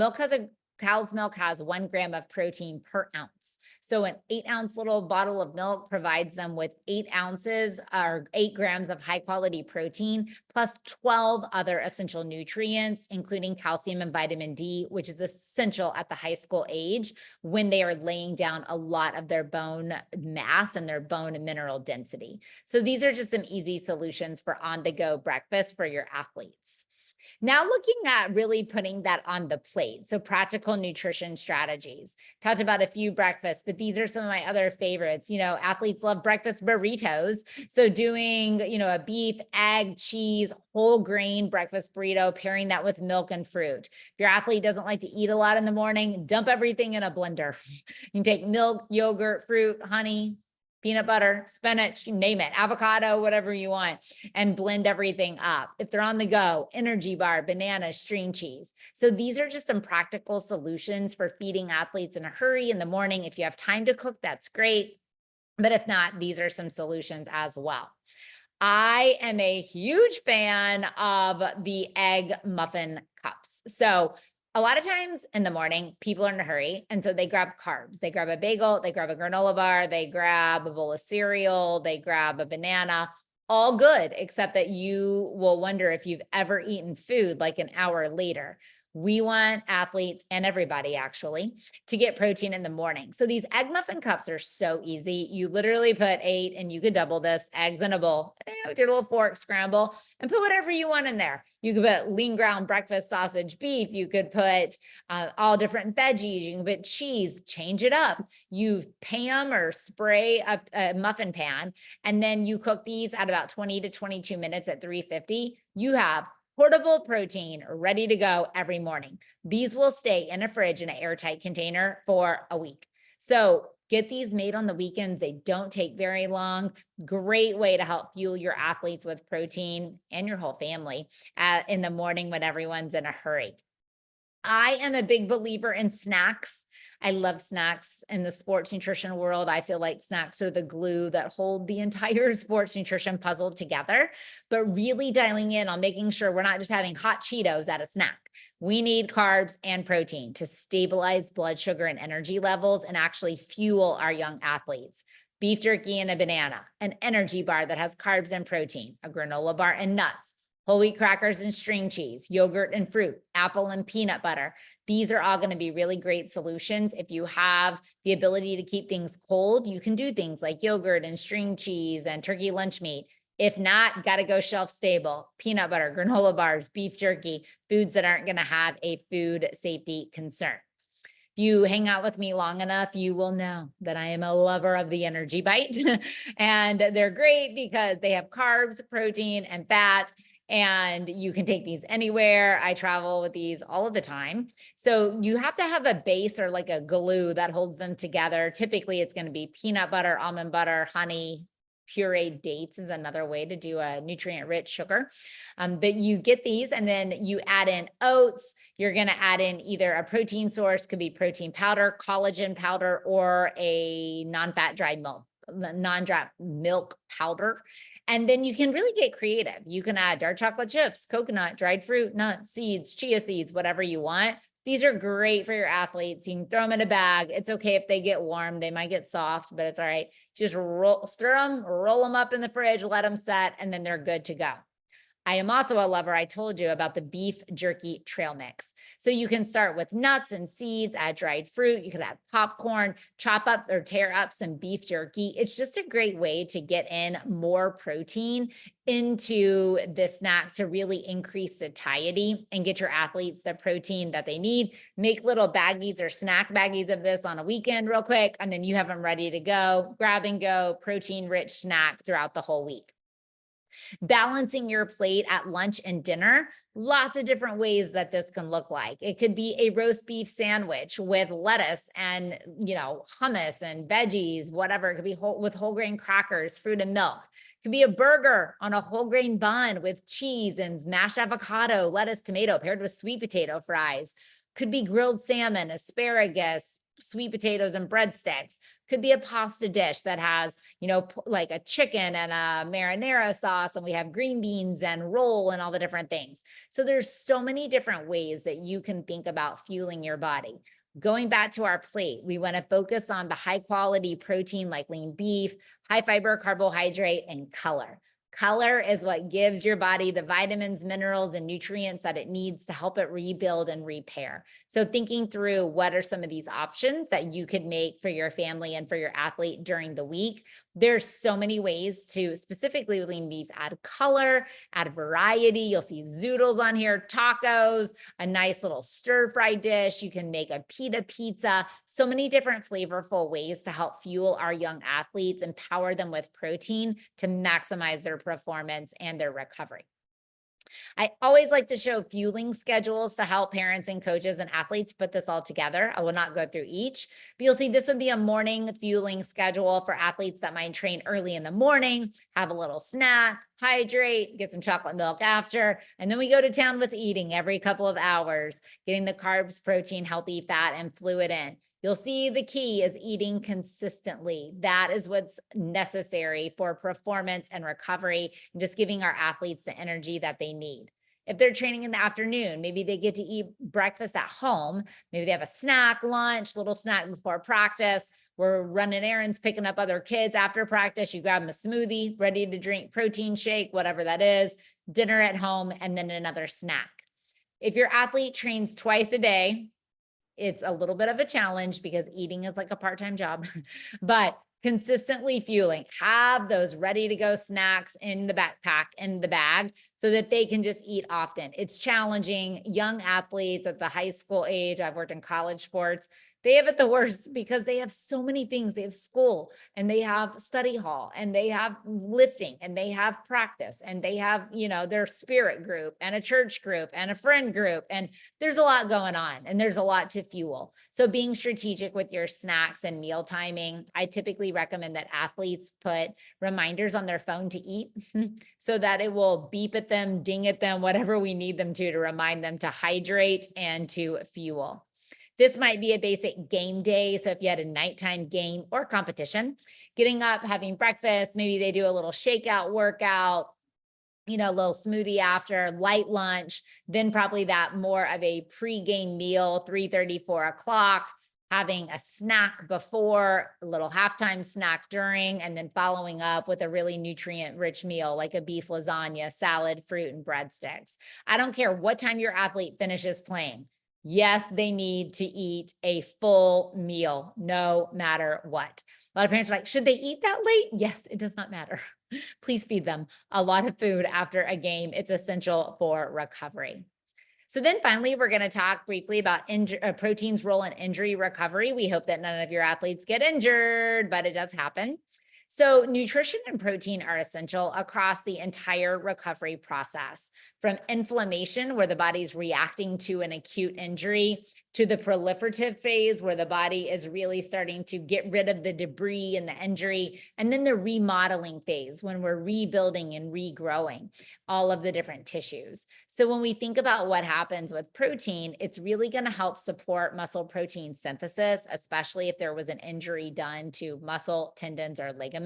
cow's milk has 1 gram of protein per ounce. So an 8-ounce little bottle of milk provides them with 8 ounces or 8 grams of high quality protein, plus 12 other essential nutrients, including calcium and vitamin D, which is essential at the high school age when they are laying down a lot of their bone mass and their bone and mineral density. So these are just some easy solutions for on-the-go breakfast for your athletes. Now looking at really putting that on the plate. So practical nutrition strategies. Talked about a few breakfasts, but these are some of my other favorites. Athletes love breakfast burritos. So doing, a beef, egg, cheese, whole grain breakfast burrito, pairing that with milk and fruit. If your athlete doesn't like to eat a lot in the morning, dump everything in a blender. You can take milk, yogurt, fruit, honey, peanut butter, spinach, you name it, avocado, whatever you want, and blend everything up. If they're on the go, energy bar, banana, string cheese. So these are just some practical solutions for feeding athletes in a hurry in the morning. If you have time to cook, that's great. But if not, these are some solutions as well. I am a huge fan of the egg muffin cups. So a lot of times in the morning, people are in a hurry. And so they grab carbs. They grab a bagel, they grab a granola bar, they grab a bowl of cereal, they grab a banana, all good, except that you will wonder if you've ever eaten food like an hour later. We want athletes and everybody actually to get protein in the morning. So these egg muffin cups are so easy. You literally put 8, and you could double this, eggs in a bowl, with your little fork, scramble, and put whatever you want in there. You could put lean ground breakfast sausage beef. You could put all different veggies. You can put cheese, change it up. You pan or spray a muffin pan, and then you cook these at about 20 to 22 minutes at 350. You have portable protein ready to go every morning. These will stay in a fridge in an airtight container for a week. So get these made on the weekends. They don't take very long. Great way to help fuel your athletes with protein and your whole family in the morning when everyone's in a hurry. I am a big believer in snacks. I love snacks in the sports nutrition world. I feel like snacks are the glue that hold the entire sports nutrition puzzle together, but really dialing in on making sure we're not just having hot Cheetos at a snack. We need carbs and protein to stabilize blood sugar and energy levels and actually fuel our young athletes. Beef jerky and a banana, an energy bar that has carbs and protein, a granola bar and nuts, whole wheat crackers and string cheese, yogurt and fruit, apple and peanut butter. These are all going to be really great solutions. If you have the ability to keep things cold, you can do things like yogurt and string cheese and turkey lunch meat. If not, got to go shelf stable, peanut butter, granola bars, beef jerky, foods that aren't going to have a food safety concern. If you hang out with me long enough, you will know that I am a lover of the Energy Bite. And they're great because they have carbs, protein, and fat. and you can take these anywhere. I travel with these all of the time. So you have to have a base or like a glue that holds them together. Typically, it's going to be peanut butter, almond butter, honey. Pureed dates is another way to do a nutrient-rich sugar. But you get these and then you add in oats. You're going to add in either a protein source, could be protein powder, collagen powder, or a non-fat dried milk, non-dry milk powder. And then you can really get creative. You can add dark chocolate chips, coconut, dried fruit, nuts, seeds, chia seeds, whatever you want. These are great for your athletes. You can throw them in a bag. It's okay if they get warm. They might get soft, but it's all right. Just stir them, roll them up in the fridge, let them set, and then they're good to go. I am also a lover. I told you about the beef jerky trail mix. So you can start with nuts and seeds, add dried fruit. You could add popcorn, chop up or tear up some beef jerky. It's just a great way to get in more protein into the snack to really increase satiety and get your athletes the protein that they need. Make little baggies or snack baggies of this on a weekend real quick, and then you have them ready to go. Grab and go, protein rich snack throughout the whole week. Balancing your plate at lunch and dinner, lots of different ways that this can look like. It could be a roast beef sandwich with lettuce and, hummus and veggies, whatever. It could be with whole grain crackers, fruit and milk. It could be a burger on a whole grain bun with cheese and mashed avocado, lettuce, tomato paired with sweet potato fries. Could be grilled salmon, asparagus, sweet potatoes and breadsticks. Could be a pasta dish that has, like a chicken and a marinara sauce, and we have green beans and roll and all the different things. So there's so many different ways that you can think about fueling your body. Going back to our plate, we want to focus on the high quality protein like lean beef, high fiber carbohydrate, and color. Color is what gives your body the vitamins, minerals, and nutrients that it needs to help it rebuild and repair. So thinking through what are some of these options that you could make for your family and for your athlete during the week. There's so many ways to specifically with lean beef, add color, add variety. You'll see zoodles on here, tacos, a nice little stir fry dish. You can make a pita pizza. So many different flavorful ways to help fuel our young athletes, empower them with protein to maximize their performance and their recovery. I always like to show fueling schedules to help parents and coaches and athletes put this all together. I will not go through each, but you'll see this would be a morning fueling schedule for athletes that might train early in the morning, have a little snack, hydrate, get some chocolate milk after, and then we go to town with eating every couple of hours, getting the carbs, protein, healthy fat, and fluid in. You'll see the key is eating consistently. That is what's necessary for performance and recovery, and just giving our athletes the energy that they need. If they're training in the afternoon, maybe they get to eat breakfast at home. Maybe they have a snack, lunch, little snack before practice. We're running errands, picking up other kids after practice. You grab them a smoothie, ready to drink, protein shake, whatever that is, dinner at home, and then another snack. If your athlete trains twice a day, it's a little bit of a challenge because eating is like a part-time job, but consistently fueling, have those ready to go snacks in the backpack, in the bag, so that they can just eat often. It's challenging. Young athletes at the high school age, I've worked in college sports, they have it the worst because they have so many things. They have school and they have study hall and they have lifting and they have practice and they have, their spirit group and a church group and a friend group. And there's a lot going on and there's a lot to fuel. So being strategic with your snacks and meal timing, I typically recommend that athletes put reminders on their phone to eat so that it will beep at them, ding at them, whatever we need them to remind them to hydrate and to fuel. This might be a basic game day. So if you had a nighttime game or competition, getting up, having breakfast, maybe they do a little shakeout workout, a little smoothie after, light lunch, then probably that more of a pre-game meal, 3:30, 4 o'clock, having a snack before, a little halftime snack during, and then following up with a really nutrient-rich meal like a beef lasagna, salad, fruit, and breadsticks. I don't care what time your athlete finishes playing. Yes, they need to eat a full meal, no matter what. A lot of parents are like, should they eat that late? Yes, it does not matter. Please feed them a lot of food after a game. It's essential for recovery. So then finally, we're going to talk briefly about protein's role in injury recovery. We hope that none of your athletes get injured, but it does happen. So, nutrition and protein are essential across the entire recovery process, from inflammation, where the body's reacting to an acute injury, to the proliferative phase, where the body is really starting to get rid of the debris and the injury, and then the remodeling phase, when we're rebuilding and regrowing all of the different tissues. So, when we think about what happens with protein, it's really going to help support muscle protein synthesis, especially if there was an injury done to muscle, tendons, or ligaments.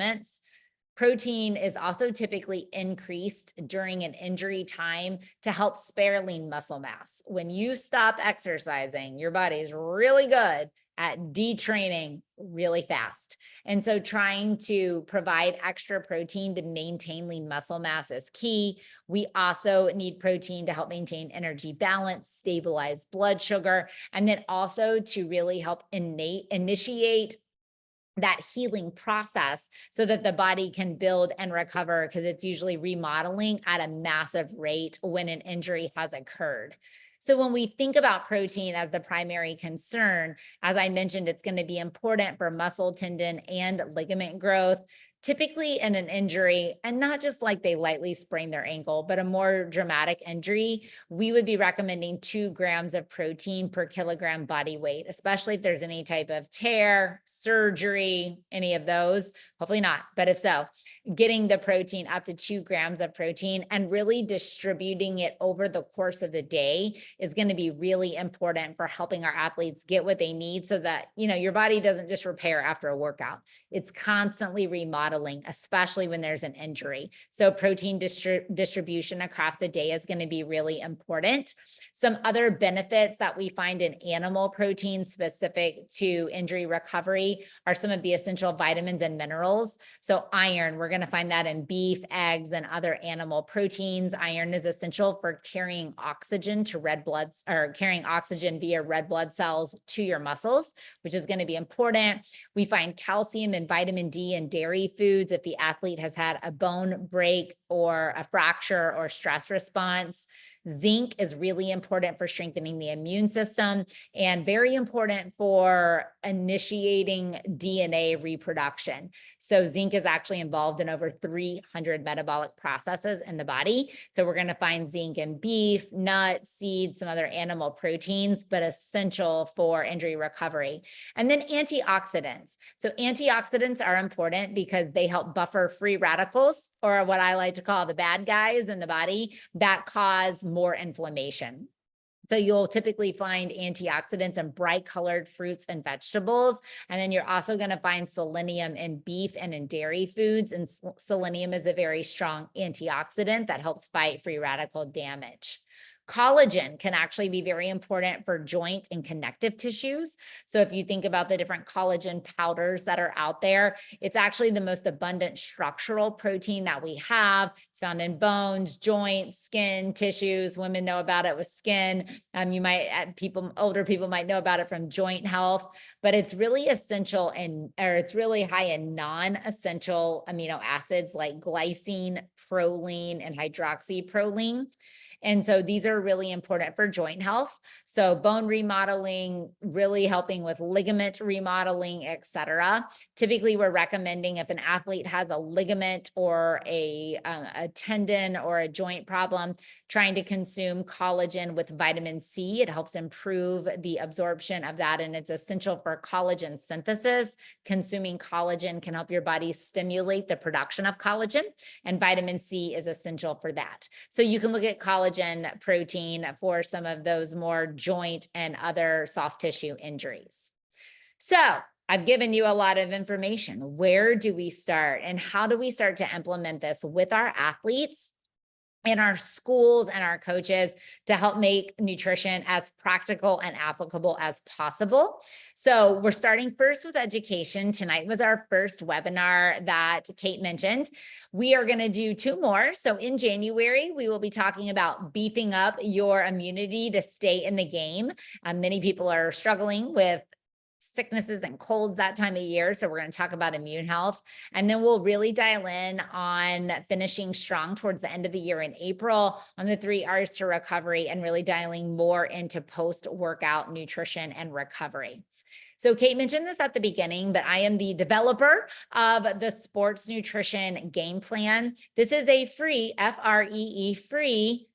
Protein is also typically increased during an injury time to help spare lean muscle mass. When you stop exercising, your body's really good at detraining really fast. And so trying to provide extra protein to maintain lean muscle mass is key. We also need protein to help maintain energy balance, stabilize blood sugar, and then also to really help initiate that healing process so that the body can build and recover, because it's usually remodeling at a massive rate when an injury has occurred. So when we think about protein as the primary concern, as I mentioned, it's going to be important for muscle, tendon, and ligament growth. Typically in an injury, and not just like they lightly sprain their ankle, but a more dramatic injury, we would be recommending 2 grams of protein per kilogram body weight, especially if there's any type of tear, surgery, any of those. Hopefully not, but if so, getting the protein up to 2 grams of protein and really distributing it over the course of the day is going to be really important for helping our athletes get what they need, so that, your body doesn't just repair after a workout. It's constantly remodeling, especially when there's an injury. So protein distribution across the day is going to be really important. Some other benefits that we find in animal protein specific to injury recovery are some of the essential vitamins and minerals. So iron, we're going to find that in beef, eggs, and other animal proteins. Iron is essential for carrying oxygen to carrying oxygen via red blood cells to your muscles, which is going to be important. We find calcium and vitamin D in dairy foods if the athlete has had a bone break or a fracture or stress response. Zinc is really important for strengthening the immune system and very important for initiating DNA reproduction. So zinc is actually involved in over 300 metabolic processes in the body. So we're going to find zinc in beef, nuts, seeds, some other animal proteins, but essential for injury recovery. And then antioxidants. So antioxidants are important because they help buffer free radicals, or what I like to call the bad guys in the body that cause more inflammation. So you'll typically find antioxidants in bright colored fruits and vegetables. And then you're also going to find selenium in beef and in dairy foods. And selenium is a very strong antioxidant that helps fight free radical damage. Collagen can actually be very important for joint and connective tissues. So if you think about the different collagen powders that are out there, it's actually the most abundant structural protein that we have. It's found in bones, joints, skin, tissues. Women know about it with skin. Older people might know about it from joint health, but it's really essential it's really high in non-essential amino acids like glycine, proline, and hydroxyproline. And so these are really important for joint health. So bone remodeling, really helping with ligament remodeling, et cetera. Typically, we're recommending if an athlete has a ligament or a tendon or a joint problem, trying to consume collagen with vitamin C. It helps improve the absorption of that, and it's essential for collagen synthesis. Consuming collagen can help your body stimulate the production of collagen, and vitamin C is essential for that. So you can look at collagen protein for some of those more joint and other soft tissue injuries. So I've given you a lot of information. Where do we start, and how do we start to implement this with our athletes in our schools and our coaches to help make nutrition as practical and applicable as possible? So we're starting first with education. Tonight was our first webinar that Kate mentioned. We are going to do 2 more. So in January, we will be talking about beefing up your immunity to stay in the game. Many people are struggling with sicknesses and colds that time of year. So we're going to talk about immune health, and then we'll really dial in on finishing strong towards the end of the year in April on the 3 R's to recovery, and really dialing more into post-workout nutrition and recovery. So Kate mentioned this at the beginning, but I am the developer of the sports nutrition game plan. This is a free, Free, free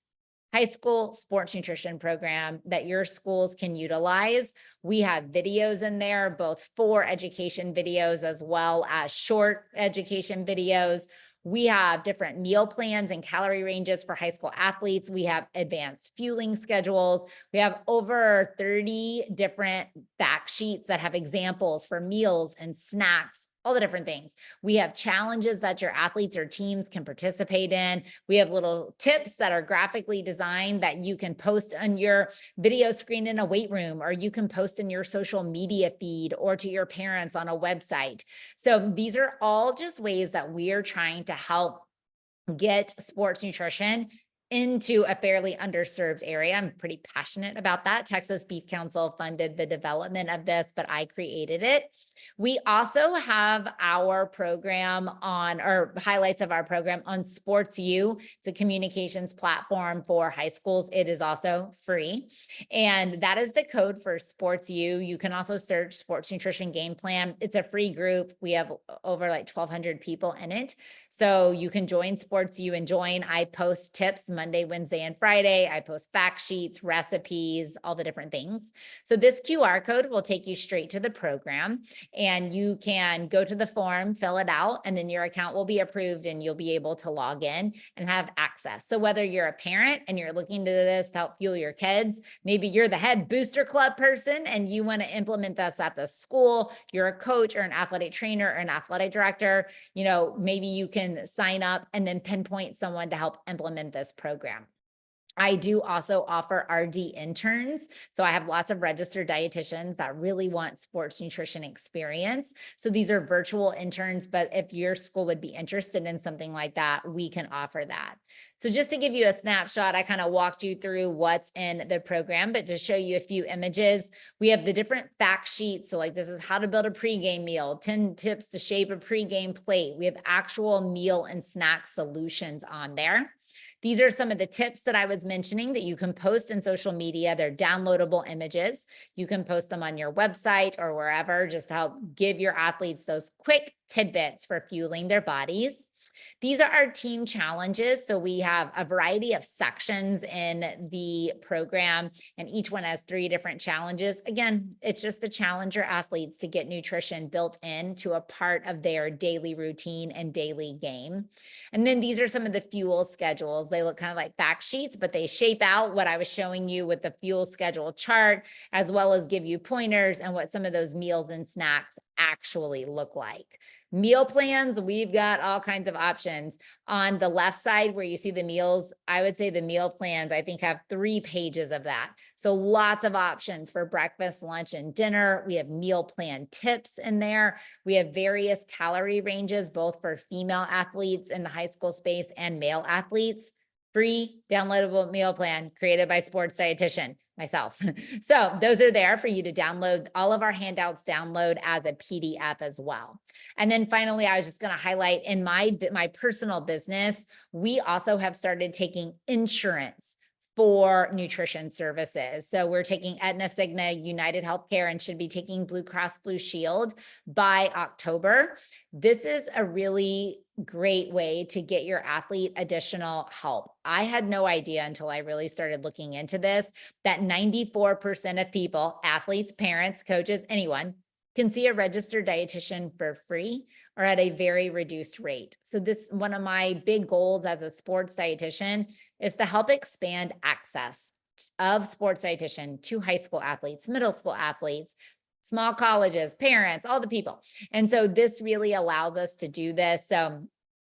high school sports nutrition program that your schools can utilize. We have videos in there, both for education videos as well as short education videos. We have different meal plans and calorie ranges for high school athletes. We have advanced fueling schedules. We have over 30 different fact sheets that have examples for meals and snacks, all the different things. We have challenges that your athletes or teams can participate in. We have little tips that are graphically designed that you can post on your video screen in a weight room, or you can post in your social media feed or to your parents on a website. So these are all just ways that we are trying to help get sports nutrition into a fairly underserved area. I'm pretty passionate about that. Texas Beef Council funded the development of this, but I created it. We also have our program on, or highlights of our program on Sports U. It's a communications platform for high schools. It is also free. And that is the code for Sports U. You can also search Sports Nutrition Game Plan. It's a free group. We have over like 1,200 people in it. So you can join Sports U and join. I post tips Monday, Wednesday, and Friday. I post fact sheets, recipes, all the different things. So this QR code will take you straight to the program, and you can go to the form, fill it out, and then your account will be approved and you'll be able to log in and have access. So whether you're a parent and you're looking to this to help fuel your kids, maybe you're the head booster club person and you want to implement this at the school, you're a coach or an athletic trainer or an athletic director, maybe you can sign up and then pinpoint someone to help implement this program. I do also offer RD interns. So I have lots of registered dietitians that really want sports nutrition experience. So these are virtual interns, but if your school would be interested in something like that, we can offer that. So just to give you a snapshot, I kind of walked you through what's in the program, but to show you a few images, we have the different fact sheets. So like this is how to build a pregame meal, 10 tips to shape a pregame plate. We have actual meal and snack solutions on there. These are some of the tips that I was mentioning that you can post in social media. They're downloadable images. You can post them on your website or wherever, just to help give your athletes those quick tidbits for fueling their bodies. These are our team challenges. So we have a variety of sections in the program, and each one has 3 different challenges. Again, it's just to challenge your athletes to get nutrition built into a part of their daily routine and daily game. And then these are some of the fuel schedules. They look kind of like fact sheets, but they shape out what I was showing you with the fuel schedule chart, as well as give you pointers and what some of those meals and snacks actually look like. Meal plans, we've got all kinds of options. On the left side where you see the meals, I would say the meal plans, I think, have 3 pages of that. So lots of options for breakfast, lunch, and dinner. We have meal plan tips in there. We have various calorie ranges, both for female athletes in the high school space and male athletes. Free downloadable meal plan created by sports dietitian, myself. So those are there for you to download. All of our handouts download as a PDF as well. And then finally, I was just going to highlight in my personal business, we also have started taking insurance for nutrition services. So we're taking Aetna, Cigna, United Healthcare, and should be taking Blue Cross Blue Shield by October. This is a really great way to get your athlete additional help. I had no idea until I really started looking into this, that 94% of people, athletes, parents, coaches, anyone, can see a registered dietitian for free or at a very reduced rate. So this, one of my big goals as a sports dietitian is to help expand access of sports dietitian to high school athletes, middle school athletes, small colleges, parents, all the people. And so this really allows us to do this. So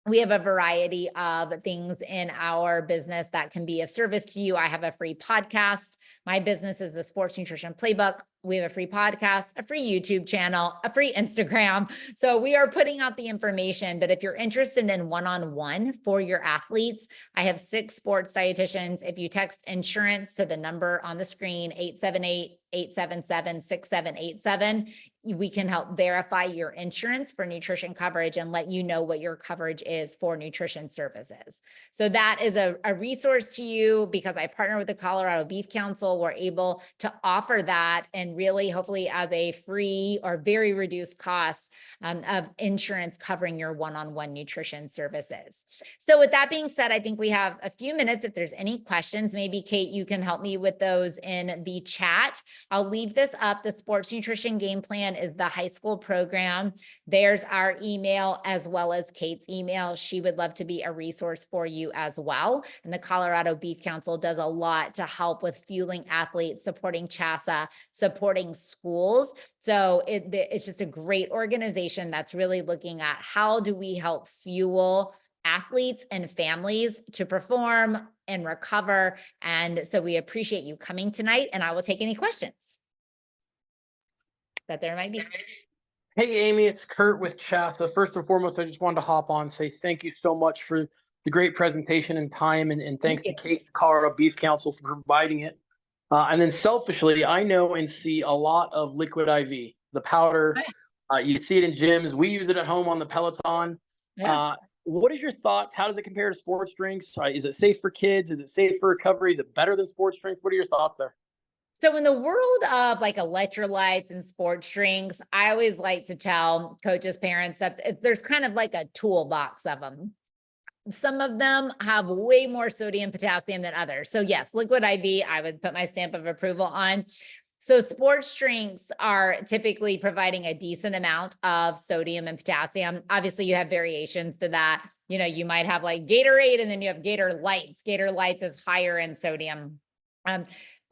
we have a variety of things in our business that can be of service to you. I have a free podcast. My business is the Sports Nutrition Playbook. We have a free podcast, a free YouTube channel, a free Instagram. So we are putting out the information, but if you're interested in one-on-one for your athletes, I have 6 sports dietitians. If you text insurance to the number on the screen, 878-877-6787, we can help verify your insurance for nutrition coverage and let you know what your coverage is for nutrition services. So that is a resource to you because I partner with the Colorado Beef Council. We're able to offer that and really hopefully as a free or very reduced cost of insurance covering your one-on-one nutrition services. So with that being said, I think we have a few minutes. If there's any questions, maybe Kate, you can help me with those in the chat. I'll leave this up. The Sports Nutrition Game Plan is the high school program. There's our email as well as Kate's email. She would love to be a resource for you as well. And the Colorado Beef Council does a lot to help with fueling athletes, supporting CHSAA, supporting schools. So it's just a great organization that's really looking at how do we help fuel athletes and families to perform and recover. And so we appreciate you coming tonight, and I will take any questions that there might be. Hey, Amy, it's Kurt with CHSAA. First and foremost, I just wanted to hop on and say thank you so much for the great presentation and time, and thanks to Kate, Colorado Beef Council, for providing it. And then selfishly, I know and see a lot of liquid IV, the powder. You see it in gyms. We use it at home on the Peloton. Yeah. What is your thoughts? How does it compare to sports drinks? Is it safe for kids? Is it safe for recovery? Is it better than sports drinks? What are your thoughts there? So in the world of like electrolytes and sports drinks, I always like to tell coaches, parents that there's kind of like a toolbox of them. Some of them have way more sodium, potassium than others. So yes, liquid IV, I would put my stamp of approval on. So sports drinks are typically providing a decent amount of sodium and potassium. Obviously you have variations to that. You know, you might have like Gatorade and then you have Gator Lights. Gator Lights is higher in sodium.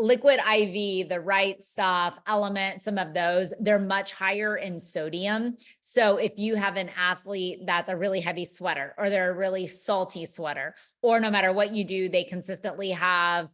Liquid IV, the right stuff, Element, some of those, they're much higher in sodium. So if you have an athlete that's a really heavy sweater or they're a really salty sweater, or no matter what you do, they consistently have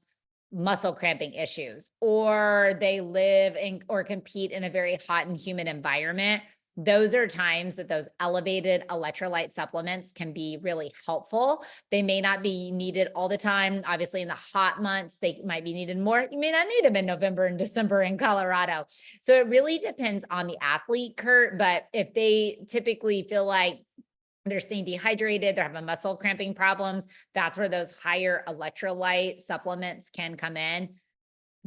muscle cramping issues, or they live in or compete in a very hot and humid environment, those are times that those elevated electrolyte supplements can be really helpful. They may not be needed all the time. Obviously, in the hot months, they might be needed more. You may not need them in November and December in Colorado. So it really depends on the athlete, Kurt. But if they typically feel like they're staying dehydrated, they're having muscle cramping problems, that's where those higher electrolyte supplements can come in.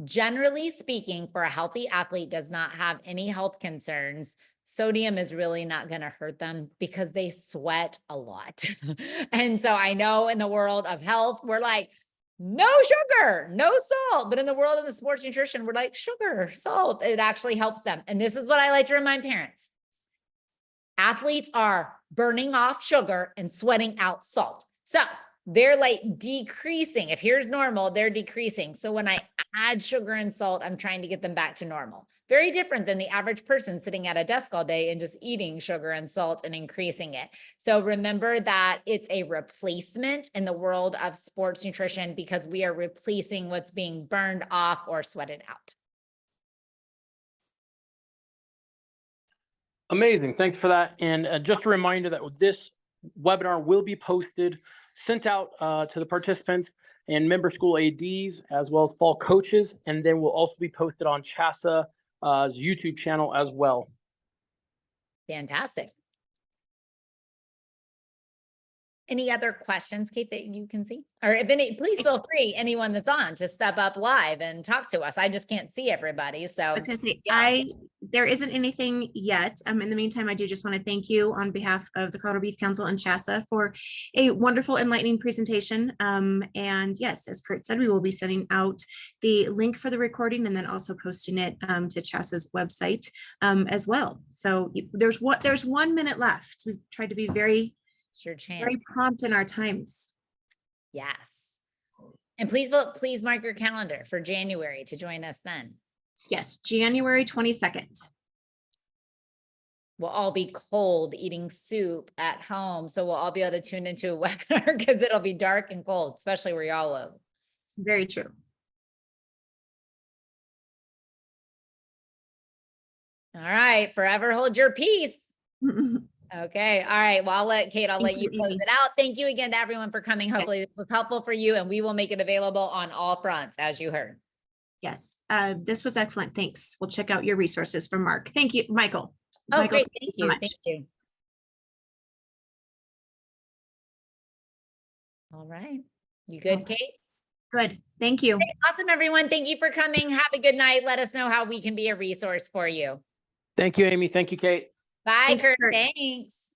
Generally speaking, for a healthy athlete does not have any health concerns, sodium is really not going to hurt them because they sweat a lot. And so I know in the world of health, we're like, no sugar, no salt. But in the world of the sports nutrition, we're like, sugar, salt, it actually helps them. And this is what I like to remind parents. Athletes are burning off sugar and sweating out salt. So they're like decreasing. If here's normal, they're decreasing. So when I add sugar and salt, I'm trying to get them back to normal. Very different than the average person sitting at a desk all day and just eating sugar and salt and increasing it. So remember that it's a replacement in the world of sports nutrition because we are replacing what's being burned off or sweated out. Amazing. Thanks for that. And just a reminder that this webinar will be posted, sent out to the participants and member school ADs, as well as fall coaches. And then will also be posted on CHSAA's YouTube channel as well. Fantastic. Any other questions, Kate, that you can see? Or if any, please feel free, anyone that's on, to step up live and talk to us. I just can't see everybody. So I was going to say, there isn't anything yet. In the meantime, I do just want to thank you on behalf of the Colorado Beef Council and CHSAA for a wonderful, enlightening presentation. And yes, as Kurt said, we will be sending out the link for the recording and then also posting it to CHSAA's website as well. So there's 1 minute left. We've tried to be very prompt in our times. Yes. And please mark your calendar for January to join us then. Yes, January 22nd. We'll all be cold eating soup at home. So we'll all be able to tune into a webinar because it'll be dark and cold, especially where y'all live. Very true. All right. Forever hold your peace. Okay. All right. Well, I'll let Kate, I'll let you close it out. Thank you again to everyone for coming. Hopefully this was helpful for you, and we will make it available on all fronts, as you heard. Yes, this was excellent. Thanks. We'll check out your resources from Mark. Thank you, Michael. Oh, Michael, great. thank Thank so you. much. Thank you. All right. You good, Kate? Good. Thank you. Awesome, everyone. Thank you for coming. Have a good night. Let us know how we can be a resource for you. Thank you, Amy. Thank you, Kate. Bye, Thanks, Kurt. Kurt. Thanks.